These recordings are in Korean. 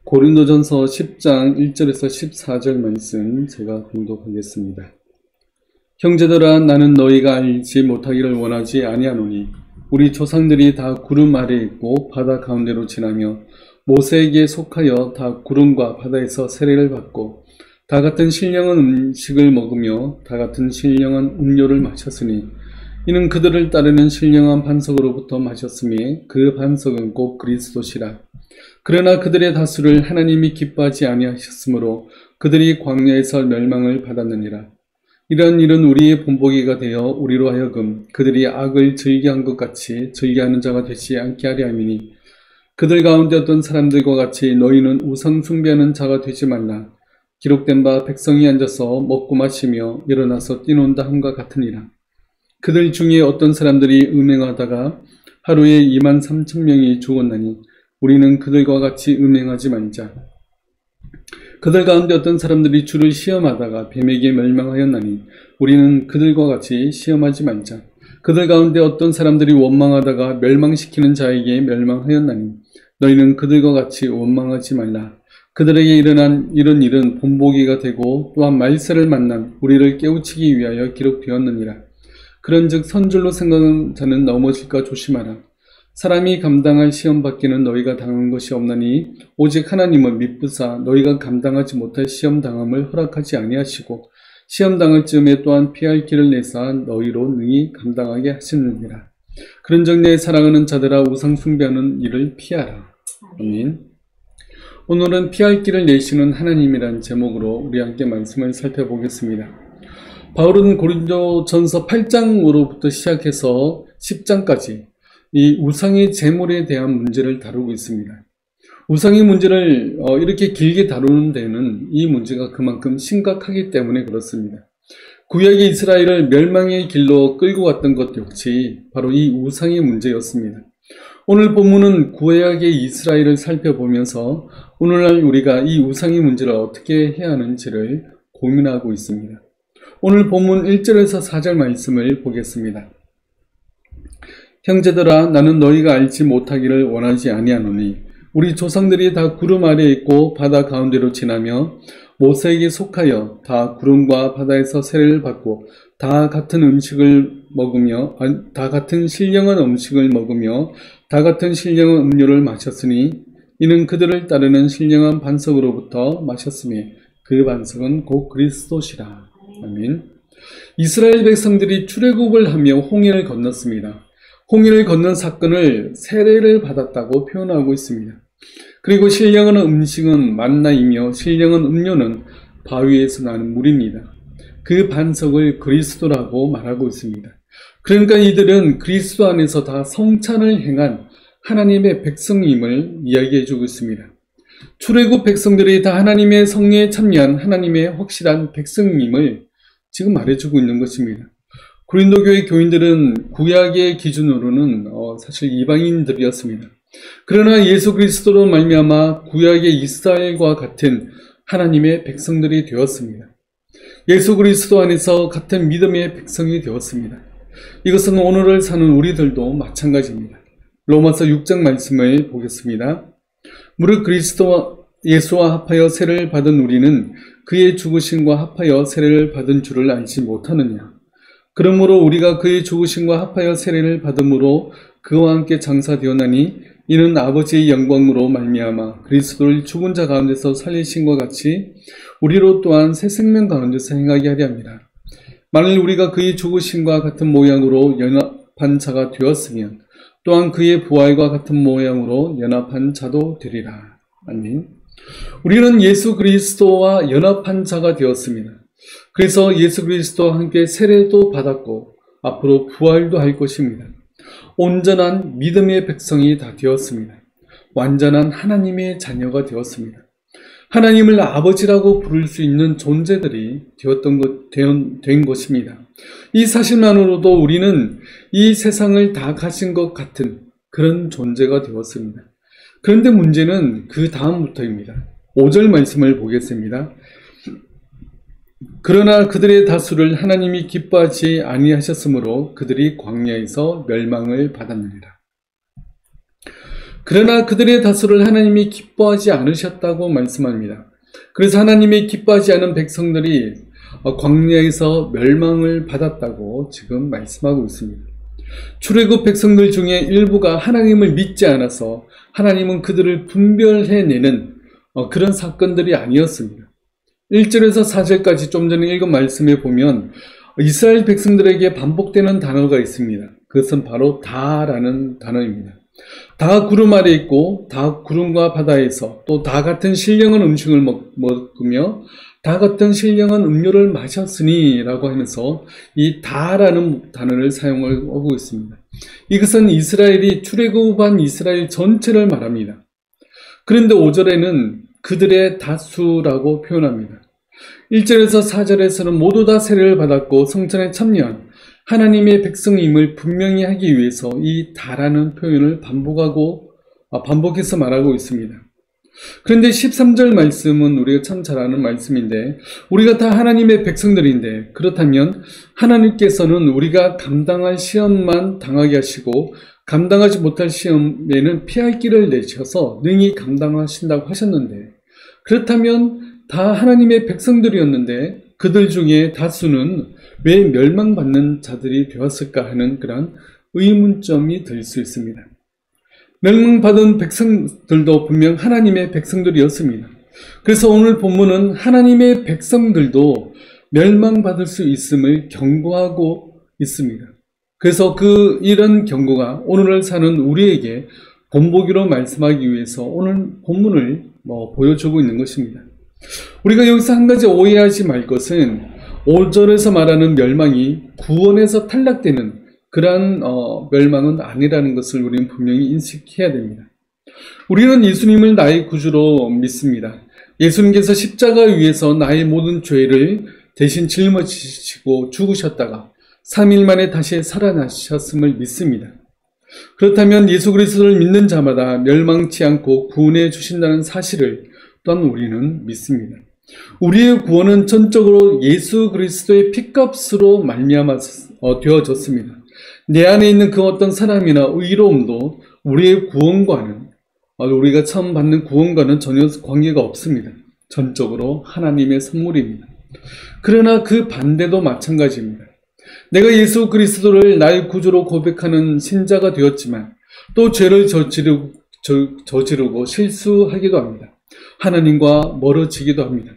고린도전서 10장 1절에서 14절 말씀 제가 봉독하겠습니다. 형제들아, 나는 너희가 알지 못하기를 원하지 아니하노니 우리 조상들이 다 구름 아래에 있고 바다 가운데로 지나며 모세에게 속하여 다 구름과 바다에서 세례를 받고 다 같은 신령한 음식을 먹으며 다 같은 신령한 음료를 마셨으니 이는 그들을 따르는 신령한 반석으로부터 마셨으니 그 반석은 곧 그리스도시라. 그러나 그들의 다수를 하나님이 기뻐하지 아니하셨으므로 그들이 광야에서 멸망을 받았느니라. 이런 일은 우리의 본보기가 되어 우리로 하여금 그들이 악을 즐겨한 것 같이 즐겨하는 자가 되지 않게 하려 함이니, 그들 가운데 어떤 사람들과 같이 너희는 우상 숭배하는 자가 되지 말라. 기록된 바 백성이 앉아서 먹고 마시며 일어나서 뛰논다 함과 같으니라. 그들 중에 어떤 사람들이 음행하다가 하루에 23,000명이 죽었나니 우리는 그들과 같이 음행하지 말자. 그들 가운데 어떤 사람들이 주를 시험하다가 뱀에게 멸망하였나니 우리는 그들과 같이 시험하지 말자. 그들 가운데 어떤 사람들이 원망하다가 멸망시키는 자에게 멸망하였나니 너희는 그들과 같이 원망하지 말라. 그들에게 일어난 이런 일은 본보기가 되고 또한 말세를 만난 우리를 깨우치기 위하여 기록되었느니라. 그런즉 선줄로 생각하는 자는 넘어질까 조심하라. 사람이 감당할 시험 받기는 너희가 당한 것이 없나니 오직 하나님은 미쁘사 너희가 감당하지 못할 시험 당함을 허락하지 아니하시고 시험 당할 즈음에 또한 피할 길을 내사 너희로 능히 감당하게 하시느니라. 그런즉 내 사랑하는 자들아, 우상 숭배하는 일을 피하라. 아멘. 오늘은 피할 길을 내시는 하나님이란 제목으로 우리 함께 말씀을 살펴보겠습니다. 바울은 고린도전서 8장으로부터 시작해서 10장까지 이 우상의 제물에 대한 문제를 다루고 있습니다. 우상의 문제를 이렇게 길게 다루는 데는 이 문제가 그만큼 심각하기 때문에 그렇습니다. 구약의 이스라엘을 멸망의 길로 끌고 갔던 것 역시 바로 이 우상의 문제였습니다. 오늘 본문은 구약의 이스라엘을 살펴보면서 오늘날 우리가 이 우상의 문제를 어떻게 해야 하는지를 고민하고 있습니다. 오늘 본문 1절에서 4절 말씀을 보겠습니다. 형제들아, 나는 너희가 알지 못하기를 원하지 아니하노니 우리 조상들이 다 구름 아래에 있고 바다 가운데로 지나며 모세에게 속하여 다 구름과 바다에서 세례를 받고 다 같은 음식을 먹으며 다 같은 신령한 음식을 먹으며 다 같은 신령한 음료를 마셨으니 이는 그들을 따르는 신령한 반석으로부터 마셨으니 그 반석은 곧 그리스도시라. 아멘. 이스라엘 백성들이 출애굽을 하며 홍해를 건넜습니다. 홍해를 건넌 사건을 세례를 받았다고 표현하고 있습니다. 그리고 신령한 음식은 만나이며 신령한 음료는 바위에서 나는 물입니다. 그 반석을 그리스도라고 말하고 있습니다. 그러니까 이들은 그리스도 안에서 다 성찬을 행한 하나님의 백성임을 이야기해주고 있습니다. 출애굽 백성들이 다 하나님의 성례에 참여한 하나님의 확실한 백성임을 지금 말해주고 있는 것입니다. 고린도 교회 교인들은 구약의 기준으로는 사실 이방인들이었습니다. 그러나 예수 그리스도로 말미암아 구약의 이스라엘과 같은 하나님의 백성들이 되었습니다. 예수 그리스도 안에서 같은 믿음의 백성이 되었습니다. 이것은 오늘을 사는 우리들도 마찬가지입니다. 로마서 6장 말씀을 보겠습니다. 무릇 그리스도와 예수와 합하여 세례를 받은 우리는 그의 죽으심과 합하여 세례를 받은 줄을 알지 못하느냐. 그러므로 우리가 그의 죽으심과 합하여 세례를 받음으로 그와 함께 장사되었나니 이는 아버지의 영광으로 말미암아 그리스도를 죽은 자 가운데서 살리신과 같이 우리로 또한 새 생명 가운데서 행하게 하려 합니다. 만일 우리가 그의 죽으심과 같은 모양으로 연합한 자가 되었으면 또한 그의 부활과 같은 모양으로 연합한 자도 되리라. 아멘. 우리는 예수 그리스도와 연합한 자가 되었습니다. 그래서 예수 그리스도와 함께 세례도 받았고 앞으로 부활도 할 것입니다. 온전한 믿음의 백성이 다 되었습니다. 완전한 하나님의 자녀가 되었습니다. 하나님을 아버지라고 부를 수 있는 존재들이 된 것입니다. 이 사실만으로도 우리는 이 세상을 다 가진 것 같은 그런 존재가 되었습니다. 그런데 문제는 그 다음부터입니다. 5절 말씀을 보겠습니다. 그러나 그들의 다수를 하나님이 기뻐하지 아니하셨으므로 그들이 광야에서 멸망을 받았느니라. 그러나 그들의 다수를 하나님이 기뻐하지 않으셨다고 말씀합니다. 그래서 하나님이 기뻐하지 않은 백성들이 광야에서 멸망을 받았다고 지금 말씀하고 있습니다. 출애굽 백성들 중에 일부가 하나님을 믿지 않아서 하나님은 그들을 분별해내는 그런 사건들이 아니었습니다. 1절에서 4절까지 좀 전에 읽은 말씀에 보면 이스라엘 백성들에게 반복되는 단어가 있습니다. 그것은 바로 다라는 단어입니다. 다 구름 아래 있고 다 구름과 바다에서 또 다 같은 신령한 음식을 먹으며 다 같은 신령한 음료를 마셨으니 라고 하면서 이 다라는 단어를 사용하고 있습니다. 이것은 이스라엘이 출애굽한 이스라엘 전체를 말합니다. 그런데 5절에는 그들의 다수라고 표현합니다. 1절에서 4절에서는 모두 다 세례를 받았고 성전에 참여한 하나님의 백성임을 분명히 하기 위해서 이 다라는 표현을 반복해서 말하고 있습니다. 그런데 13절 말씀은 우리가 참 잘 아는 말씀인데, 우리가 다 하나님의 백성들인데 그렇다면 하나님께서는 우리가 감당할 시험만 당하게 하시고 감당하지 못할 시험에는 피할 길을 내셔서 능히 감당하신다고 하셨는데, 그렇다면 다 하나님의 백성들이었는데 그들 중에 다수는 왜 멸망받는 자들이 되었을까 하는 그런 의문점이 들 수 있습니다. 멸망받은 백성들도 분명 하나님의 백성들이었습니다. 그래서 오늘 본문은 하나님의 백성들도 멸망받을 수 있음을 경고하고 있습니다. 그래서 이런 경고가 오늘을 사는 우리에게 본보기로 말씀하기 위해서 오늘 본문을 보여주고 있는 것입니다. 우리가 여기서 한 가지 오해하지 말 것은 5절에서 말하는 멸망이 구원에서 탈락되는 그러한 멸망은 아니라는 것을 우리는 분명히 인식해야 됩니다. 우리는 예수님을 나의 구주로 믿습니다. 예수님께서 십자가 위에서 나의 모든 죄를 대신 짊어지시고 죽으셨다가 3일 만에 다시 살아나셨음을 믿습니다. 그렇다면 예수 그리스도를 믿는 자마다 멸망치 않고 구원해 주신다는 사실을 또한 우리는 믿습니다. 우리의 구원은 전적으로 예수 그리스도의 피값으로 말미암아 되어졌습니다. 내 안에 있는 그 어떤 사람이나 의로움도 우리의 구원과는, 우리가 처음 받는 구원과는 전혀 관계가 없습니다. 전적으로 하나님의 선물입니다. 그러나 그 반대도 마찬가지입니다. 내가 예수 그리스도를 나의 구주로 고백하는 신자가 되었지만 또 죄를 저지르고 실수하기도 합니다. 하나님과 멀어지기도 합니다.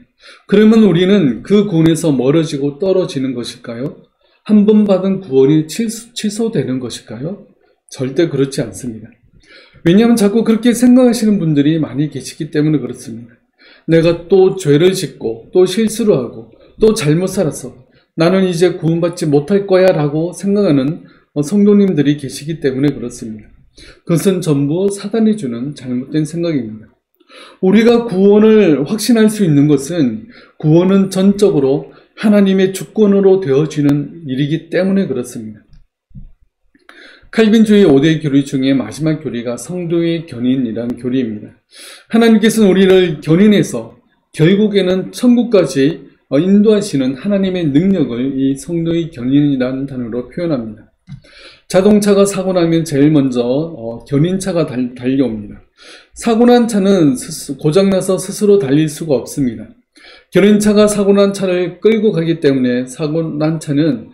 그러면 우리는 그 구원에서 멀어지고 떨어지는 것일까요? 한 번 받은 구원이 취소되는 것일까요? 절대 그렇지 않습니다. 왜냐하면 자꾸 그렇게 생각하시는 분들이 많이 계시기 때문에 그렇습니다. 내가 또 죄를 짓고 또 실수를 하고 또 잘못 살아서 나는 이제 구원받지 못할 거야 라고 생각하는 성도님들이 계시기 때문에 그렇습니다. 그것은 전부 사단이 주는 잘못된 생각입니다. 우리가 구원을 확신할 수 있는 것은 구원은 전적으로 하나님의 주권으로 되어지는 일이기 때문에 그렇습니다. 칼빈주의 5대 교리 중에 마지막 교리가 성도의 견인이라는 교리입니다. 하나님께서는 우리를 견인해서 결국에는 천국까지 인도하시는 하나님의 능력을 이 성도의 견인이라는 단어로 표현합니다. 자동차가 사고 나면 제일 먼저 견인차가 달려옵니다. 사고 난 차는 고장나서 스스로 달릴 수가 없습니다. 견인차가 사고 난 차를 끌고 가기 때문에 사고 난 차는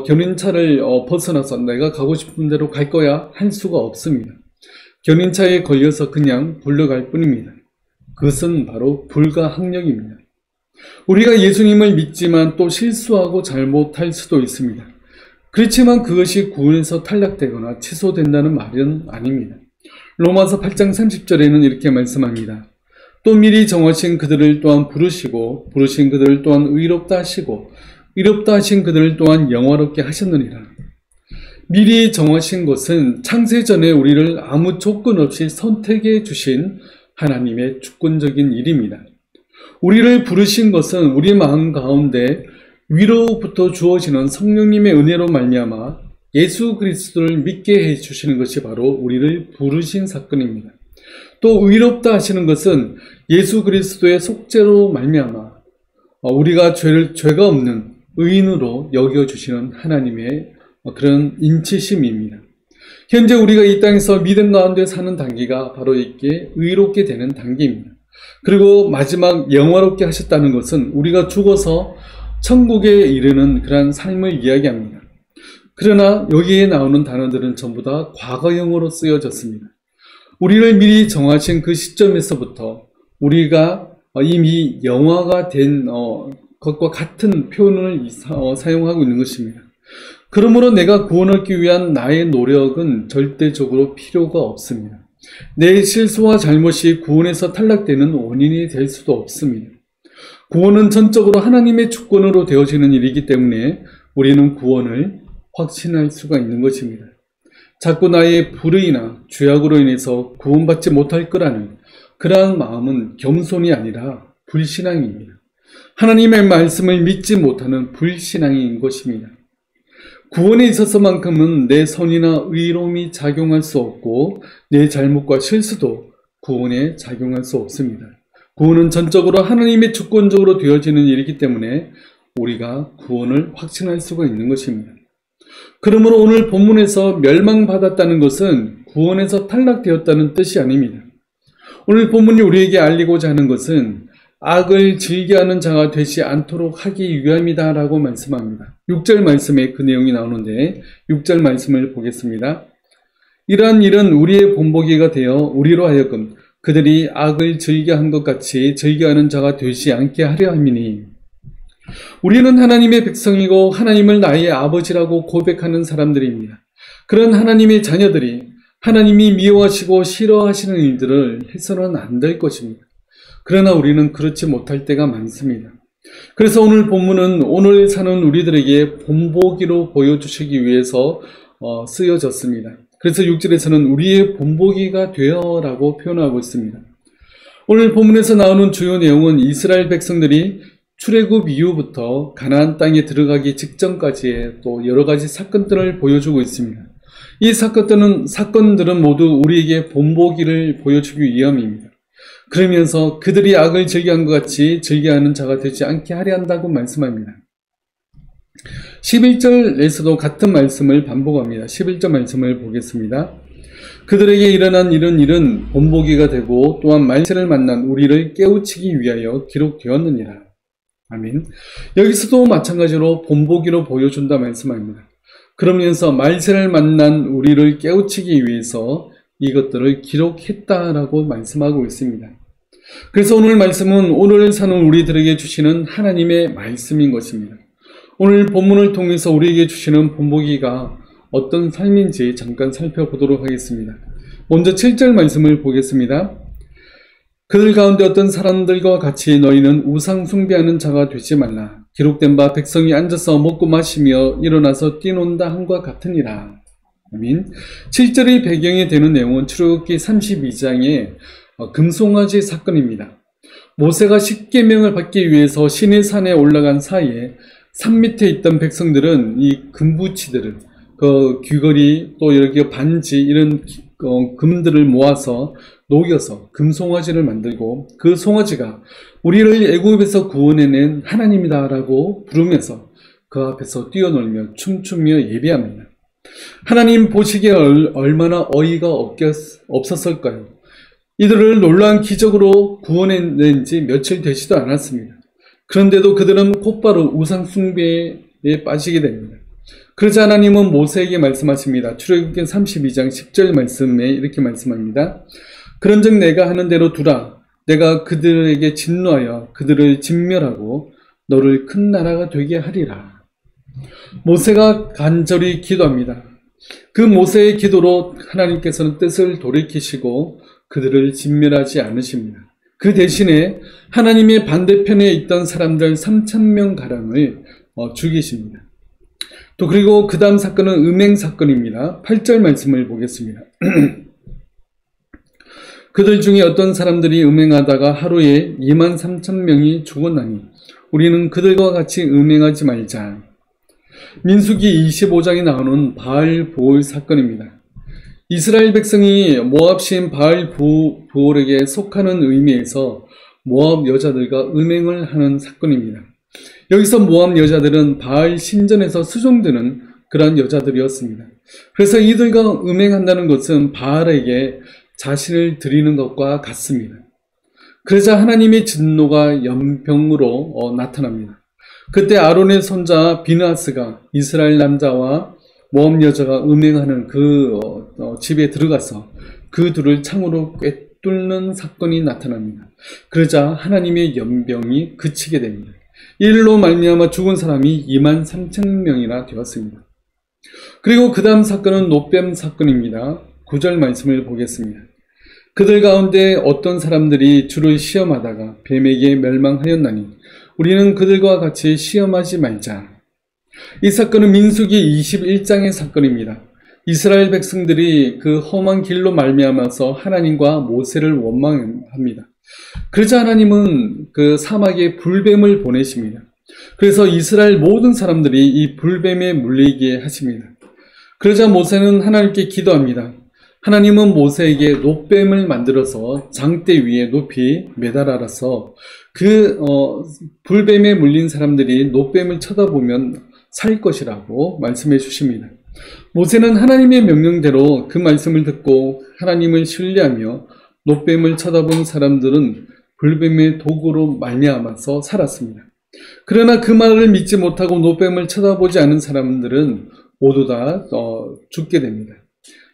견인차를 벗어나서 내가 가고 싶은 대로 갈 거야 할 수가 없습니다. 견인차에 걸려서 그냥 굴러갈 뿐입니다. 그것은 바로 불가항력입니다. 우리가 예수님을 믿지만 또 실수하고 잘못할 수도 있습니다. 그렇지만 그것이 구원에서 탈락되거나 취소된다는 말은 아닙니다. 로마서 8장 30절에는 이렇게 말씀합니다. 또 미리 정하신 그들을 또한 부르시고 부르신 그들을 또한 의롭다 하시고 의롭다 하신 그들을 또한 영화롭게 하셨느니라. 미리 정하신 것은 창세전에 우리를 아무 조건 없이 선택해 주신 하나님의 주권적인 일입니다. 우리를 부르신 것은 우리 마음 가운데 위로부터 주어지는 성령님의 은혜로 말미암아 예수 그리스도를 믿게 해주시는 것이 바로 우리를 부르신 사건입니다. 또 의롭다 하시는 것은 예수 그리스도의 속죄로 말미암아 우리가 죄가 없는 의인으로 여겨주시는 하나님의 그런 인치심입니다. 현재 우리가 이 땅에서 믿음 가운데 사는 단계가 바로 이렇게 의롭게 되는 단계입니다. 그리고 마지막 영화롭게 하셨다는 것은 우리가 죽어서 천국에 이르는 그러한 삶을 이야기합니다. 그러나 여기에 나오는 단어들은 전부 다 과거형으로 쓰여졌습니다. 우리를 미리 정하신 그 시점에서부터 우리가 이미 영화가 된 것과 같은 표현을 사용하고 있는 것입니다. 그러므로 내가 구원을 얻기 위한 나의 노력은 절대적으로 필요가 없습니다. 내 실수와 잘못이 구원에서 탈락되는 원인이 될 수도 없습니다. 구원은 전적으로 하나님의 주권으로 되어지는 일이기 때문에 우리는 구원을 확신할 수가 있는 것입니다. 자꾸 나의 불의나 죄악으로 인해서 구원받지 못할 거라는 그러한 마음은 겸손이 아니라 불신앙입니다. 하나님의 말씀을 믿지 못하는 불신앙인 것입니다. 구원에 있어서만큼은 내 선이나 의로움이 작용할 수 없고 내 잘못과 실수도 구원에 작용할 수 없습니다. 구원은 전적으로 하나님의 주권적으로 되어지는 일이기 때문에 우리가 구원을 확신할 수가 있는 것입니다. 그러므로 오늘 본문에서 멸망받았다는 것은 구원에서 탈락되었다는 뜻이 아닙니다. 오늘 본문이 우리에게 알리고자 하는 것은 악을 즐겨하는 자가 되지 않도록 하기 위함이다 라고 말씀합니다. 6절 말씀에 그 내용이 나오는데 6절 말씀을 보겠습니다. 이러한 일은 우리의 본보기가 되어 우리로 하여금 그들이 악을 즐겨한 것 같이 즐겨하는 자가 되지 않게 하려 함이니, 우리는 하나님의 백성이고 하나님을 나의 아버지라고 고백하는 사람들입니다. 그런 하나님의 자녀들이 하나님이 미워하시고 싫어하시는 일들을 해서는 안 될 것입니다. 그러나 우리는 그렇지 못할 때가 많습니다. 그래서 오늘 본문은 오늘 사는 우리들에게 본보기로 보여주시기 위해서 쓰여졌습니다. 그래서 6절에서는 우리의 본보기가 되어라고 표현하고 있습니다. 오늘 본문에서 나오는 주요 내용은 이스라엘 백성들이 출애굽 이후부터 가나안 땅에 들어가기 직전까지의 또 여러 가지 사건들을 보여주고 있습니다. 이 사건들은 모두 우리에게 본보기를 보여주기 위함입니다. 그러면서 그들이 악을 즐겨한 것 같이 즐겨하는 자가 되지 않게 하려 한다고 말씀합니다. 11절에서도 같은 말씀을 반복합니다. 11절 말씀을 보겠습니다. 그들에게 일어난 이런 일은 본보기가 되고 또한 말세를 만난 우리를 깨우치기 위하여 기록되었느니라. 아멘. 여기서도 마찬가지로 본보기로 보여준다 말씀합니다. 그러면서 말세를 만난 우리를 깨우치기 위해서 이것들을 기록했다라고 말씀하고 있습니다. 그래서 오늘 말씀은 오늘 사는 우리들에게 주시는 하나님의 말씀인 것입니다. 오늘 본문을 통해서 우리에게 주시는 본보기가 어떤 삶인지 잠깐 살펴보도록 하겠습니다. 먼저 7절 말씀을 보겠습니다. 그들 가운데 어떤 사람들과 같이 너희는 우상 숭배하는 자가 되지 말라. 기록된 바 백성이 앉아서 먹고 마시며 일어나서 뛰논다 함과 같으니라. 아멘. 7절의 배경이 되는 내용은 출애굽기 32장의 금송아지 사건입니다. 모세가 십계명을 받기 위해서 시내 산에 올라간 사이에 산 밑에 있던 백성들은 이 금부치들을 귀걸이 또 이렇게 반지 이런 금들을 모아서 녹여서 금송아지를 만들고 그 송아지가 우리를 애굽에서 구원해낸 하나님이다 라고 부르면서 그 앞에서 뛰어놀며 춤추며 예배합니다. 하나님 보시기에 얼마나 어이가 없었을까요? 이들을 놀라운 기적으로 구원해낸 지 며칠 되지도 않았습니다. 그런데도 그들은 곧바로 우상 숭배에 빠지게 됩니다. 그러자 하나님은 모세에게 말씀하십니다. 출애굽기 32장 10절 말씀에 이렇게 말씀합니다. 그런즉 내가 하는 대로 두라. 내가 그들에게 진노하여 그들을 진멸하고 너를 큰 나라가 되게 하리라. 모세가 간절히 기도합니다. 그 모세의 기도로 하나님께서는 뜻을 돌이키시고 그들을 진멸하지 않으십니다. 그 대신에 하나님의 반대편에 있던 사람들 3,000명가량을 죽이십니다. 또 그리고 그 다음 사건은 음행 사건입니다. 8절 말씀을 보겠습니다. 그들 중에 어떤 사람들이 음행하다가 하루에 23,000명이 죽었나니 우리는 그들과 같이 음행하지 말자. 민수기 25장에 나오는 바알보올 사건입니다. 이스라엘 백성이 모압 신 바알보올에게 속하는 의미에서 모압 여자들과 음행을 하는 사건입니다. 여기서 모압 여자들은 바알 신전에서 수종드는 그런 여자들이었습니다. 그래서 이들과 음행한다는 것은 바알에게 자신을 드리는 것과 같습니다. 그러자 하나님의 진노가 연병으로 나타납니다. 그때 아론의 손자 비느하스가 이스라엘 남자와 모압 여자가 음행하는 그 집에 들어가서 그 둘을 창으로 꿰뚫는 사건이 나타납니다. 그러자 하나님의 연병이 그치게 됩니다. 이 일로 말미암아 죽은 사람이 23,000명이나 되었습니다. 그리고 그 다음 사건은 노뱀 사건입니다. 9절 말씀을 보겠습니다. 그들 가운데 어떤 사람들이 주를 시험하다가 뱀에게 멸망하였나니 우리는 그들과 같이 시험하지 말자. 이 사건은 민수기 21장의 사건입니다. 이스라엘 백성들이 그 험한 길로 말미암아서 하나님과 모세를 원망합니다. 그러자 하나님은 그 사막에 불뱀을 보내십니다. 그래서 이스라엘 모든 사람들이 이 불뱀에 물리게 하십니다. 그러자 모세는 하나님께 기도합니다. 하나님은 모세에게 노뱀을 만들어서 장대 위에 높이 매달아서 그 불뱀에 물린 사람들이 노뱀을 쳐다보면 살 것이라고 말씀해 주십니다. 모세는 하나님의 명령대로 그 말씀을 듣고 하나님을 신뢰하며 노뱀을 쳐다본 사람들은 불뱀의 도구로 말미암아서 살았습니다. 그러나 그 말을 믿지 못하고 노뱀을 쳐다보지 않은 사람들은 모두 다 죽게 됩니다.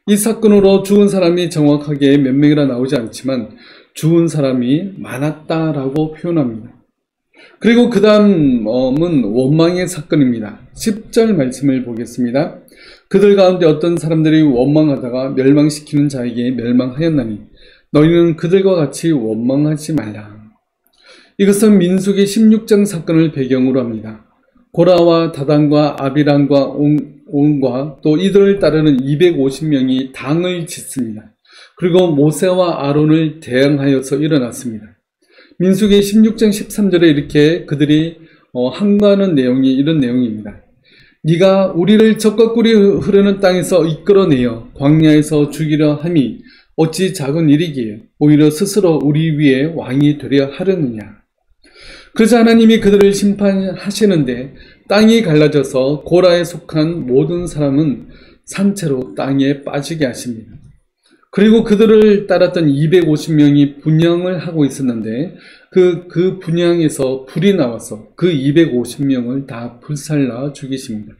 이 사건으로 죽은 사람이 정확하게 몇 명이라 나오지 않지만 죽은 사람이 많았다라고 표현합니다. 그리고 그 다음은 원망의 사건입니다. 10절 말씀을 보겠습니다. 그들 가운데 어떤 사람들이 원망하다가 멸망시키는 자에게 멸망하였나니 너희는 그들과 같이 원망하지 말라. 이것은 민수기 16장 사건을 배경으로 합니다. 고라와 다단과 아비람과 온과 또 이들을 따르는 250명이 당을 짓습니다. 그리고 모세와 아론을 대항하여서 일어났습니다. 민수기 16장 13절에 이렇게 그들이 항거하는 내용이 이런 내용입니다. 네가 우리를 적과 꿀이 흐르는 땅에서 이끌어내어 광야에서 죽이려 함이 어찌 작은 일이기에 오히려 스스로 우리 위에 왕이 되려 하려느냐. 그러자 하나님이 그들을 심판하시는데 땅이 갈라져서 고라에 속한 모든 사람은 산채로 땅에 빠지게 하십니다. 그리고 그들을 따랐던 250명이 분향을 하고 있었는데 그 분향에서 불이 나와서 그 250명을 다 불살라 죽이십니다.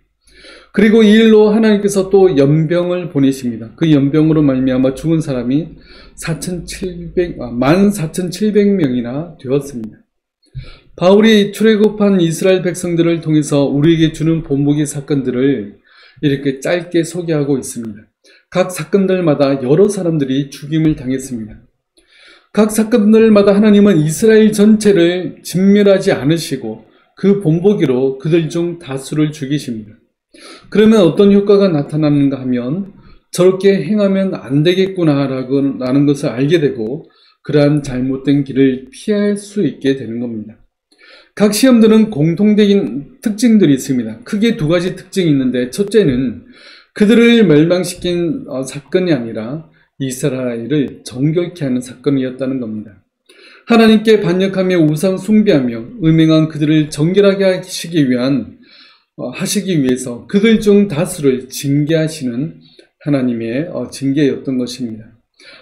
그리고 이 일로 하나님께서 또 연병을 보내십니다. 그 연병으로 말미암아 죽은 사람이 14,700명이나 되었습니다. 바울이 출애굽한 이스라엘 백성들을 통해서 우리에게 주는 본보기 사건들을 이렇게 짧게 소개하고 있습니다. 각 사건들마다 여러 사람들이 죽임을 당했습니다. 각 사건들마다 하나님은 이스라엘 전체를 진멸하지 않으시고 그 본보기로 그들 중 다수를 죽이십니다. 그러면 어떤 효과가 나타나는가 하면 저렇게 행하면 안 되겠구나라는 것을 알게 되고 그러한 잘못된 길을 피할 수 있게 되는 겁니다. 각 시험들은 공통적인 특징들이 있습니다. 크게 두 가지 특징이 있는데 첫째는 그들을 멸망시킨 사건이 아니라 이스라엘을 정결케 하는 사건이었다는 겁니다. 하나님께 반역하며 우상 숭배하며 음행한 그들을 정결하게 하시기 위해서 그들 중 다수를 징계하시는 하나님의 징계였던 것입니다.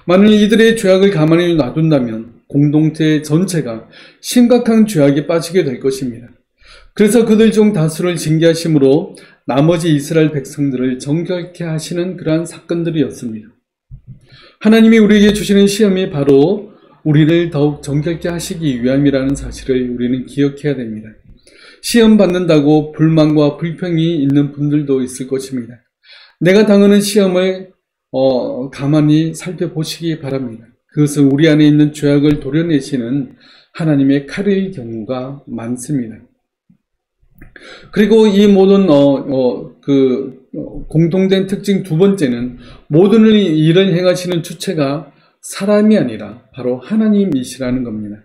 만일 이들의 죄악을 가만히 놔둔다면 공동체 전체가 심각한 죄악에 빠지게 될 것입니다. 그래서 그들 중 다수를 징계하심으로 나머지 이스라엘 백성들을 정결케 하시는 그러한 사건들이었습니다. 하나님이 우리에게 주시는 시험이 바로 우리를 더욱 정결케 하시기 위함이라는 사실을 우리는 기억해야 됩니다. 시험 받는다고 불만과 불평이 있는 분들도 있을 것입니다. 내가 당하는 시험을 가만히 살펴보시기 바랍니다. 그것은 우리 안에 있는 죄악을 도려내시는 하나님의 칼일 경우가 많습니다. 그리고 이 모든 공통된 특징 두 번째는 모든 일을 행하시는 주체가 사람이 아니라 바로 하나님이시라는 겁니다.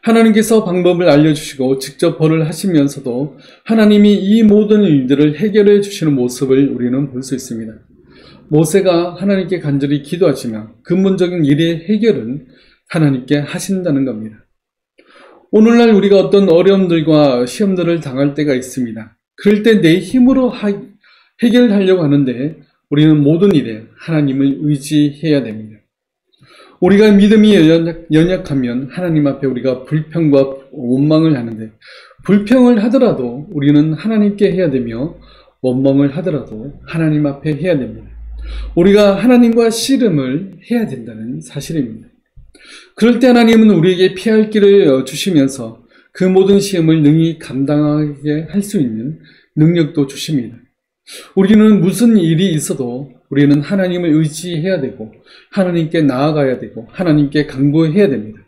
하나님께서 방법을 알려주시고 직접 벌을 하시면서도 하나님이 이 모든 일들을 해결해 주시는 모습을 우리는 볼 수 있습니다. 모세가 하나님께 간절히 기도하지만 근본적인 일의 해결은 하나님께 하신다는 겁니다. 오늘날 우리가 어떤 어려움들과 시험들을 당할 때가 있습니다. 그럴 때 내 힘으로 해결하려고 하는데 우리는 모든 일에 하나님을 의지해야 됩니다. 우리가 믿음이 연약하면 하나님 앞에 우리가 불평과 원망을 하는데, 불평을 하더라도 우리는 하나님께 해야 되며 원망을 하더라도 하나님 앞에 해야 됩니다. 우리가 하나님과 씨름을 해야 된다는 사실입니다. 그럴 때 하나님은 우리에게 피할 길을 주시면서 그 모든 시험을 능히 감당하게 할 수 있는 능력도 주십니다. 우리는 무슨 일이 있어도 우리는 하나님을 의지해야 되고 하나님께 나아가야 되고 하나님께 간구해야 됩니다.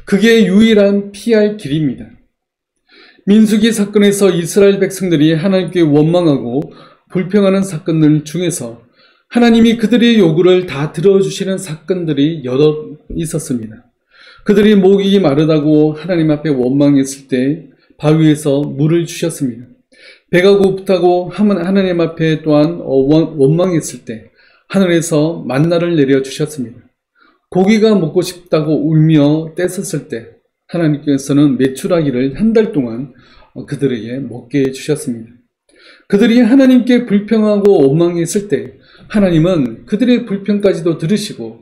그게 유일한 피할 길입니다. 민수기 사건에서 이스라엘 백성들이 하나님께 원망하고 불평하는 사건들 중에서 하나님이 그들의 요구를 다 들어주시는 사건들이 여러 있었습니다. 그들이 목이 마르다고 하나님 앞에 원망했을 때 바위에서 물을 주셨습니다. 배가 고프다고 하나님 앞에 또한 원망했을 때 하늘에서 만나를 내려주셨습니다. 고기가 먹고 싶다고 울며 떼었을 때 하나님께서는 메추라기를 한 달 동안 그들에게 먹게 해주셨습니다. 그들이 하나님께 불평하고 원망했을 때 하나님은 그들의 불평까지도 들으시고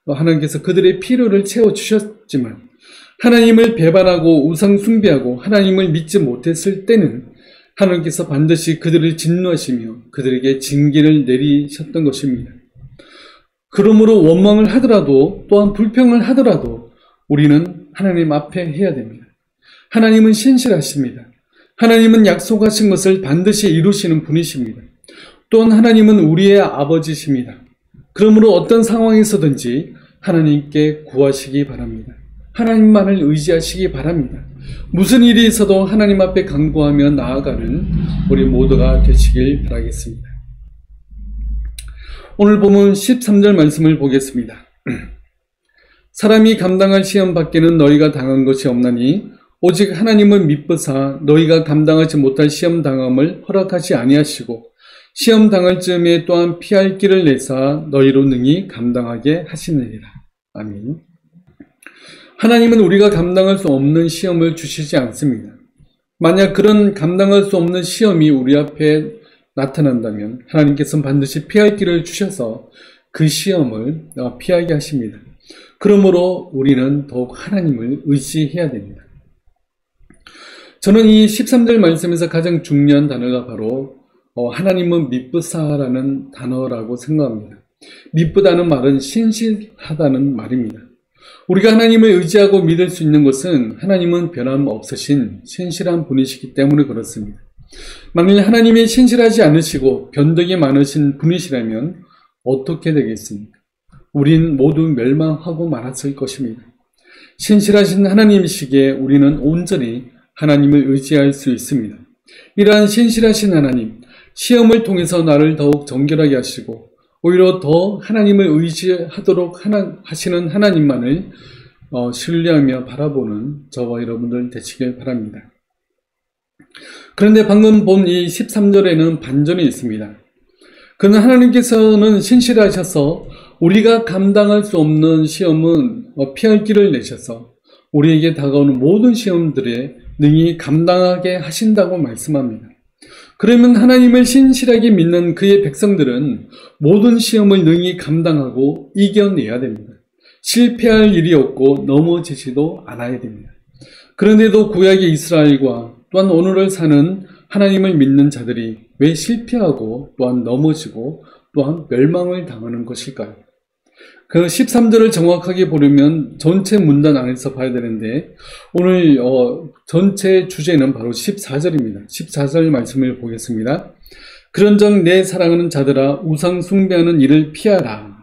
하나님께서 그들의 필요를 채워주셨지만, 하나님을 배반하고 우상 숭배하고 하나님을 믿지 못했을 때는 하나님께서 반드시 그들을 진노하시며 그들에게 징계를 내리셨던 것입니다. 그러므로 원망을 하더라도 또한 불평을 하더라도 우리는 하나님 앞에 해야 됩니다. 하나님은 신실하십니다. 하나님은 약속하신 것을 반드시 이루시는 분이십니다. 또한 하나님은 우리의 아버지십니다. 그러므로 어떤 상황에서든지 하나님께 구하시기 바랍니다. 하나님만을 의지하시기 바랍니다. 무슨 일이 있어도 하나님 앞에 간구하며 나아가는 우리 모두가 되시길 바라겠습니다. 오늘 본문 13절 말씀을 보겠습니다. 사람이 감당할 시험 밖에는 너희가 당한 것이 없나니 오직 하나님은 미쁘사 너희가 감당하지 못할 시험 당함을 허락하지 아니하시고 시험 당할 즈음에 또한 피할 길을 내사 너희로 능히 감당하게 하시느니라. 아멘. 하나님은 우리가 감당할 수 없는 시험을 주시지 않습니다. 만약 그런 감당할 수 없는 시험이 우리 앞에 나타난다면 하나님께서는 반드시 피할 길을 주셔서 그 시험을 피하게 하십니다. 그러므로 우리는 더욱 하나님을 의지해야 됩니다. 저는 이 13절 말씀에서 가장 중요한 단어가 바로 하나님은 미쁘사라는 단어라고 생각합니다. 미쁘다는 말은 신실하다는 말입니다. 우리가 하나님을 의지하고 믿을 수 있는 것은 하나님은 변함없으신 신실한 분이시기 때문에 그렇습니다. 만일 하나님이 신실하지 않으시고 변덕이 많으신 분이시라면 어떻게 되겠습니까? 우린 모두 멸망하고 말았을 것입니다. 신실하신 하나님이시기에 우리는 온전히 하나님을 의지할 수 있습니다. 이러한 신실하신 하나님, 시험을 통해서 나를 더욱 정결하게 하시고 오히려 더 하나님을 의지하도록 하시는 하나님만을 신뢰하며 바라보는 저와 여러분들 되시길 바랍니다. 그런데 방금 본 이 13절에는 반전이 있습니다. 그는 하나님께서는 신실하셔서 우리가 감당할 수 없는 시험은 피할 길을 내셔서 우리에게 다가오는 모든 시험들에 능히 감당하게 하신다고 말씀합니다. 그러면 하나님을 신실하게 믿는 그의 백성들은 모든 시험을 능히 감당하고 이겨내야 됩니다. 실패할 일이 없고 넘어지지도 않아야 됩니다. 그런데도 구약의 이스라엘과 또한 오늘을 사는 하나님을 믿는 자들이 왜 실패하고 또한 넘어지고 또한 멸망을 당하는 것일까요? 그 13절을 정확하게 보려면 전체 문단 안에서 봐야 되는데 오늘 전체 주제는 바로 14절입니다. 14절 말씀을 보겠습니다. 그런즉 내 사랑하는 자들아 우상 숭배하는 일을 피하라.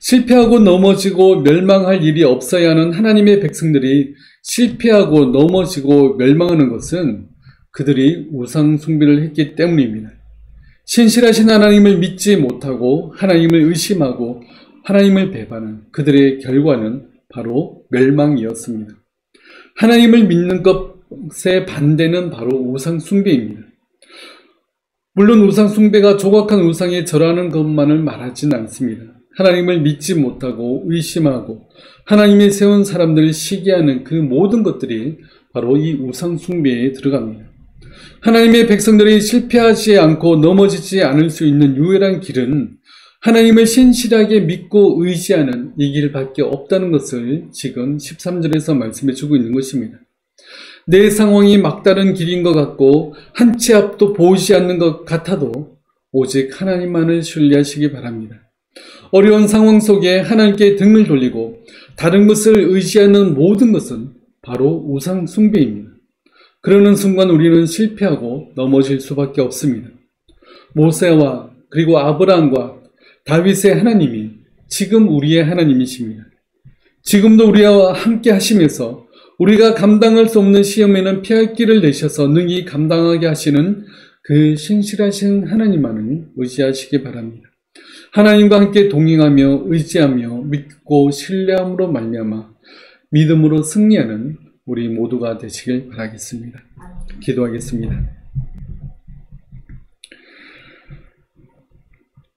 실패하고 넘어지고 멸망할 일이 없어야 하는 하나님의 백성들이 실패하고 넘어지고 멸망하는 것은 그들이 우상 숭배를 했기 때문입니다. 신실하신 하나님을 믿지 못하고 하나님을 의심하고 하나님을 배반한 그들의 결과는 바로 멸망이었습니다. 하나님을 믿는 것의 반대는 바로 우상 숭배입니다. 물론 우상 숭배가 조각한 우상에 절하는 것만을 말하지는 않습니다. 하나님을 믿지 못하고 의심하고 하나님이 세운 사람들을 시기하는 그 모든 것들이 바로 이 우상 숭배에 들어갑니다. 하나님의 백성들이 실패하지 않고 넘어지지 않을 수 있는 유일한 길은 하나님을 신실하게 믿고 의지하는 이 길밖에 없다는 것을 지금 13절에서 말씀해 주고 있는 것입니다. 내 상황이 막다른 길인 것 같고 한 치 앞도 보이지 않는 것 같아도 오직 하나님만을 신뢰하시기 바랍니다. 어려운 상황 속에 하나님께 등을 돌리고 다른 것을 의지하는 모든 것은 바로 우상 숭배입니다. 그러는 순간 우리는 실패하고 넘어질 수밖에 없습니다. 모세와 그리고 아브라함과 다윗의 하나님이 지금 우리의 하나님이십니다. 지금도 우리와 함께 하시면서 우리가 감당할 수 없는 시험에는 피할 길을 내셔서 능히 감당하게 하시는 그 신실하신 하나님만을 의지하시기 바랍니다. 하나님과 함께 동행하며 의지하며 믿고 신뢰함으로 말미암아 믿음으로 승리하는 우리 모두가 되시길 바라겠습니다. 기도하겠습니다.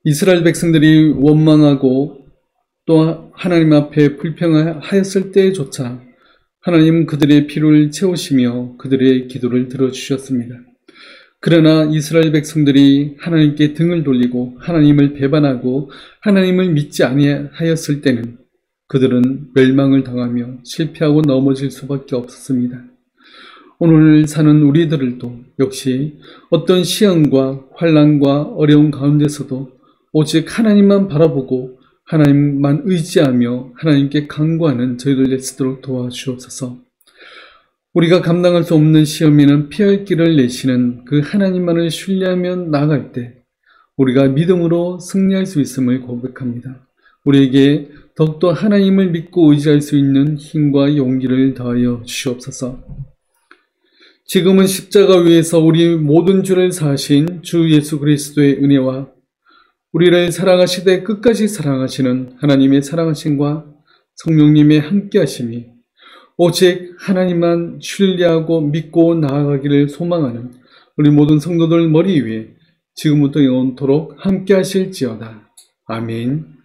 이스라엘 백성들이 원망하고 또 하나님 앞에 불평하였을 때조차 하나님은 그들의 필요를 채우시며 그들의 기도를 들어주셨습니다. 그러나 이스라엘 백성들이 하나님께 등을 돌리고 하나님을 배반하고 하나님을 믿지 아니하였을 때는 그들은 멸망을 당하며 실패하고 넘어질 수밖에 없었습니다. 오늘 사는 우리들도 역시 어떤 시험과 환난과 어려운 가운데서도 오직 하나님만 바라보고 하나님만 의지하며 하나님께 간구하는 저희들 되시도록 도와주옵소서. 우리가 감당할 수 없는 시험에는 피할 길을 내시는 그 하나님만을 신뢰하며 나아갈 때 우리가 믿음으로 승리할 수 있음을 고백합니다. 우리에게 더욱더 하나님을 믿고 의지할 수 있는 힘과 용기를 더하여 주시옵소서. 지금은 십자가 위에서 우리 모든 죄를 사하신 주 예수 그리스도의 은혜와 우리를 사랑하시되 끝까지 사랑하시는 하나님의 사랑하심과 성령님의 함께하심이 오직 하나님만 신뢰하고 믿고 나아가기를 소망하는 우리 모든 성도들 머리 위에 지금부터 영원토록 함께하실지어다. 아멘.